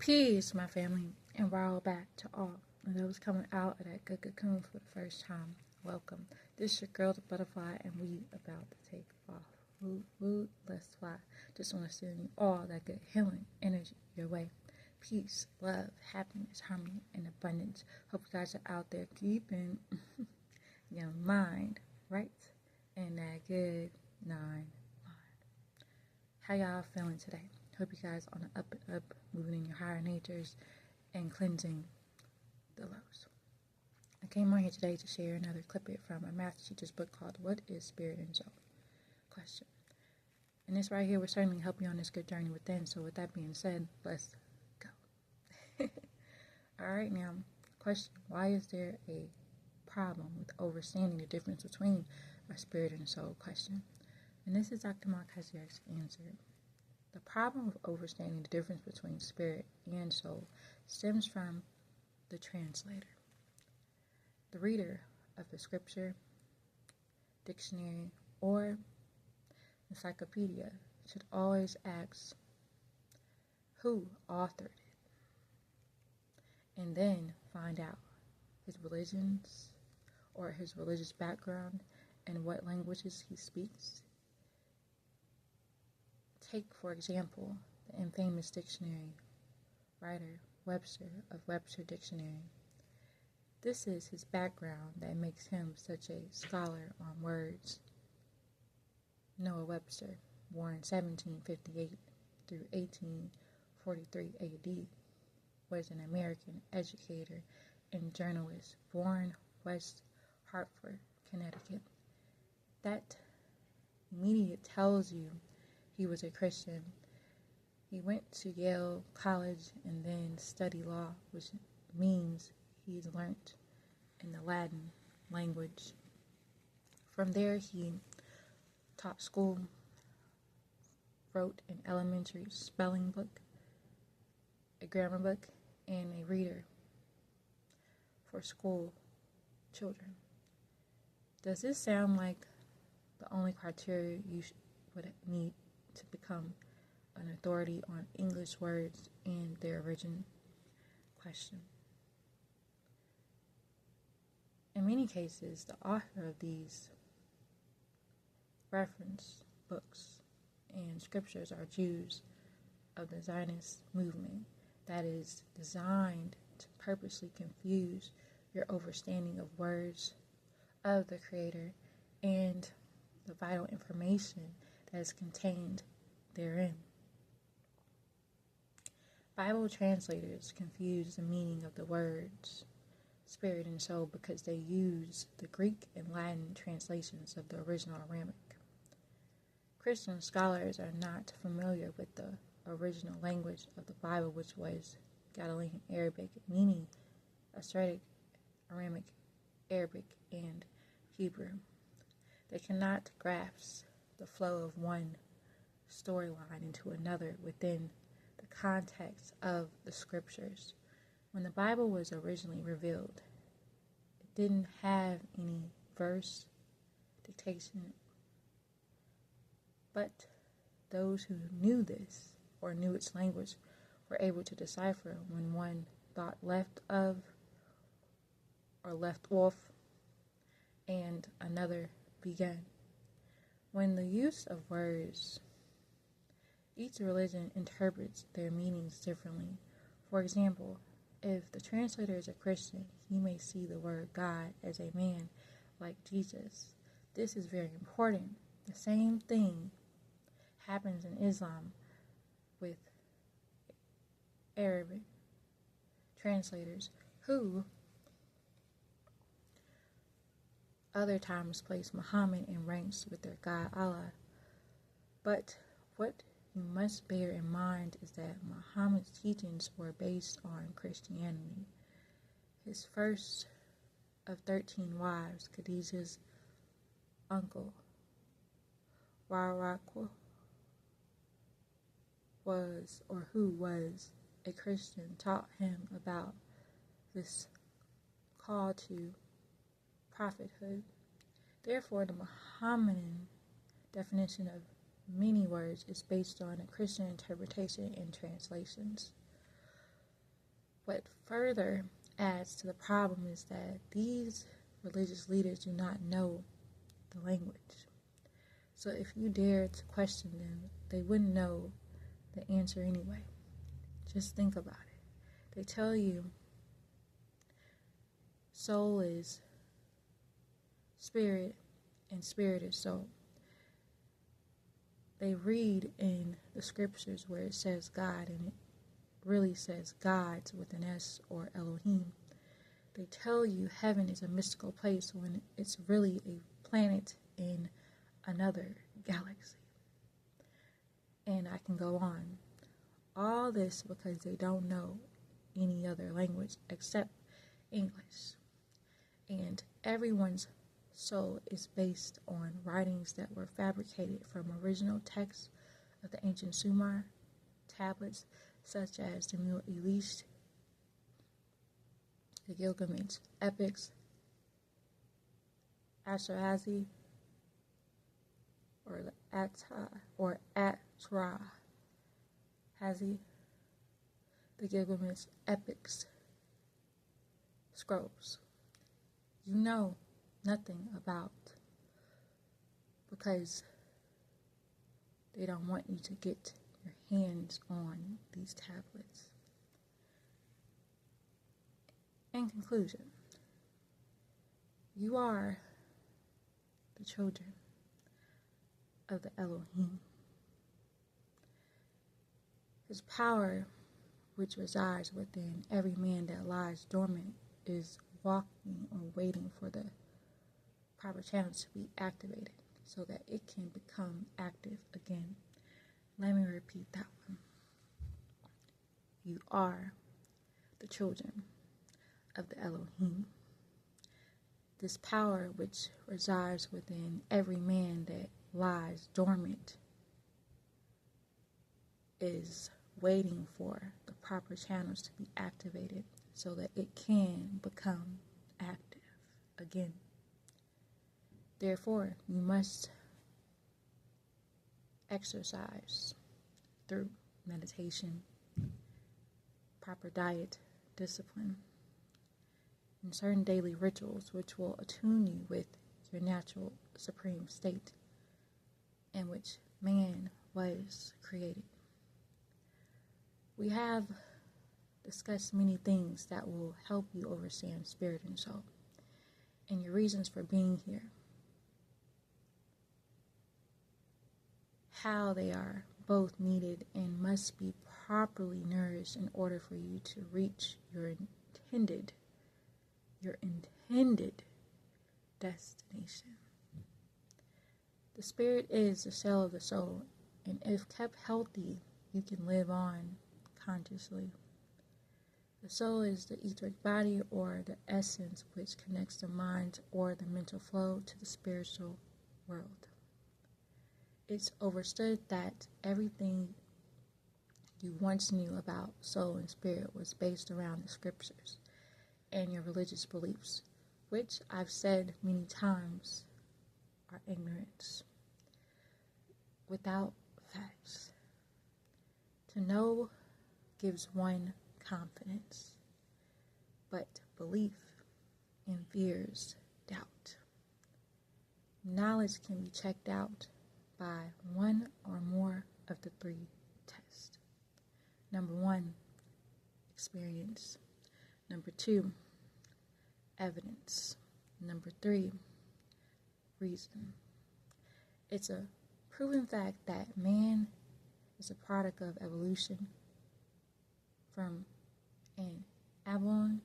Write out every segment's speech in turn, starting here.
Peace, my family, and roll back to all. And those coming out of that good cocoon for the first time, welcome. This is your girl, the butterfly, and we about to take off. Woot, woot, let's fly. Just want to send you all that good healing energy your way. Peace, love, happiness, harmony, and abundance. Hope you guys are out there keeping your mind right and that good 9 mind. How y'all feeling today? Hope you guys on the up and up, moving in your higher natures and cleansing the lows. I came on here today to share another clip from a math teacher's book called What is Spirit and Soul? Question. And this right here will certainly help you on this good journey within. So with that being said, let's go. Alright, now, question. Why is there a problem with understanding the difference between a spirit and a soul? Question. And this is Dr. Malachi's answer. The problem with understanding the difference between spirit and soul stems from the translator. The reader of the scripture, dictionary, or encyclopedia should always ask who authored it, and then find out his religions or his religious background and what languages he speaks. Take, for example, the infamous dictionary writer Webster of Webster Dictionary. This is his background that makes him such a scholar on words. Noah Webster, born 1758 through 1843 AD, was an American educator and journalist born West Hartford, Connecticut. That immediately tells you he was a Christian. He went to Yale College and then studied law, which means he's learned in the Latin language. From there, he taught school, wrote an elementary spelling book, a grammar book, and a reader for school children. Does this sound like the only criteria you would need to become an authority on English words and their origin? Question. In many cases, the author of these reference books and scriptures are Jews of the Zionist movement that is designed to purposely confuse your understanding of words of the Creator and the vital information that is contained therein. Bible translators confuse the meaning of the words spirit and soul because they use the Greek and Latin translations of the original Aramaic. Christian scholars are not familiar with the original language of the Bible, which was Galilean Arabic, meaning Assyrian, Aramaic, Arabic, and Hebrew. They cannot grasp the flow of one storyline into another within the context of the scriptures. When the Bible was originally revealed, it didn't have any verse dictation, but those who knew this or knew its language were able to decipher when one thought left of or left off and another began. When the use of words, each religion interprets their meanings differently. For example, if the translator is a Christian, he may see the word God as a man like Jesus. This is very important. The same thing happens in Islam with Arabic translators who other times place Muhammad in ranks with their God Allah. But what you must bear in mind is that Muhammad's teachings were based on Christianity. His first of 13 wives, Khadija's uncle, Waraqah, who was a Christian, taught him about this call to prophethood. Therefore, the Muhammadan definition of many words is based on a Christian interpretation and translations. What further adds to the problem is that these religious leaders do not know the language. So if you dare to question them, they wouldn't know the answer anyway. Just think about it. They tell you soul is spirit and spirit is soul. They read in the scriptures where it says God and it really says gods with an S or Elohim. They tell you heaven is a mystical place when it's really a planet in another galaxy. And I can go on. All this because they don't know any other language except English. And everyone's soul is based on writings that were fabricated from original texts of the ancient Sumer tablets, such as the Mu Elish, the Gilgamesh epics, Ashurazi, or the Atra Hazi, the Gilgamesh epics scrolls. You know nothing about, because they don't want you to get your hands on these tablets. In conclusion, you are the children of the Elohim. His power, which resides within every man that lies dormant, is walking or waiting for the proper channels to be activated so that it can become active again. Let me repeat that one. You are the children of the Elohim. This power which resides within every man that lies dormant is waiting for the proper channels to be activated so that it can become active again. Therefore, you must exercise through meditation, proper diet, discipline, and certain daily rituals which will attune you with your natural supreme state in which man was created. We have discussed many things that will help you understand spirit and soul and your reasons for being here, how they are both needed and must be properly nourished in order for you to reach your intended destination. The spirit is the cell of the soul, and if kept healthy, you can live on consciously. The soul is the etheric body or the essence which connects the mind or the mental flow to the spiritual world. It's understood that everything you once knew about soul and spirit was based around the scriptures and your religious beliefs, which I've said many times are ignorance without facts. To know gives one confidence, but belief infers doubt. Knowledge can be checked out by one or more of the three tests. Number 1, experience. Number 2, evidence. Number 3, reason. It's a proven fact that man is a product of evolution from an abalone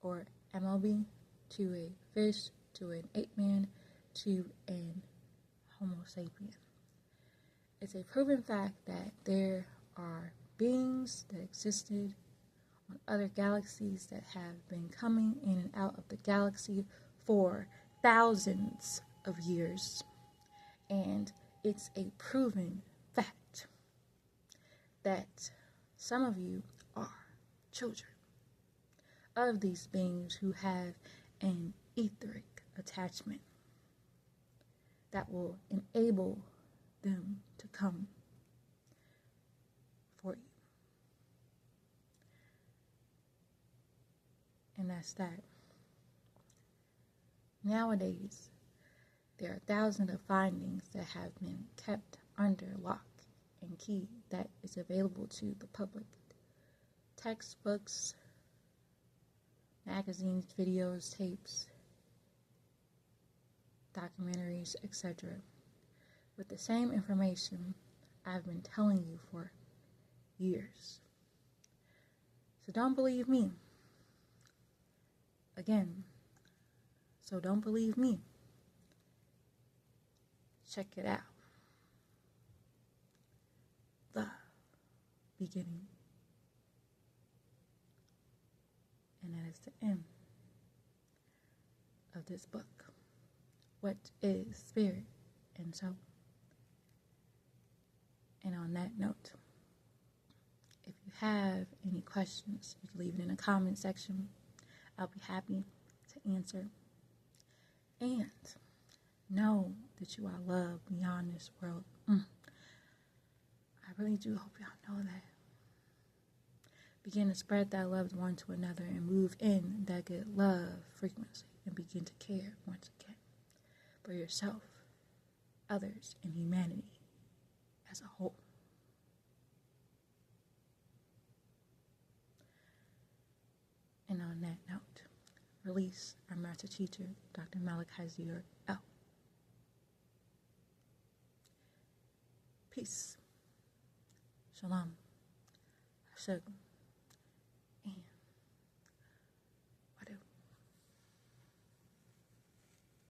or amoeba to a fish to an ape-man to an Homo sapien. It's a proven fact that there are beings that existed on other galaxies that have been coming in and out of the galaxy for thousands of years. And it's a proven fact that some of you are children of these beings who have an etheric attachment that will enable them to come for you. that's that. Nowadays, there are thousands of findings that have been kept under lock and key that is available to the public. Textbooks, magazines, videos, tapes, documentaries, etc. with the same information I've been telling you for years. So don't believe me. Again, so don't believe me. Check it out. The beginning. And that is the end of this book. What is spirit and soul? And on that note, if you have any questions, you can leave it in the comment section. I'll be happy to answer. And know that you are loved beyond this world. I really do hope y'all know that. Begin to spread that love one to another and move in that good love frequency and begin to care once again for yourself, others, and humanity as a whole. And on that note, release our master teacher, Dr. Malachi Zero L. Peace. Shalom. Ashuk.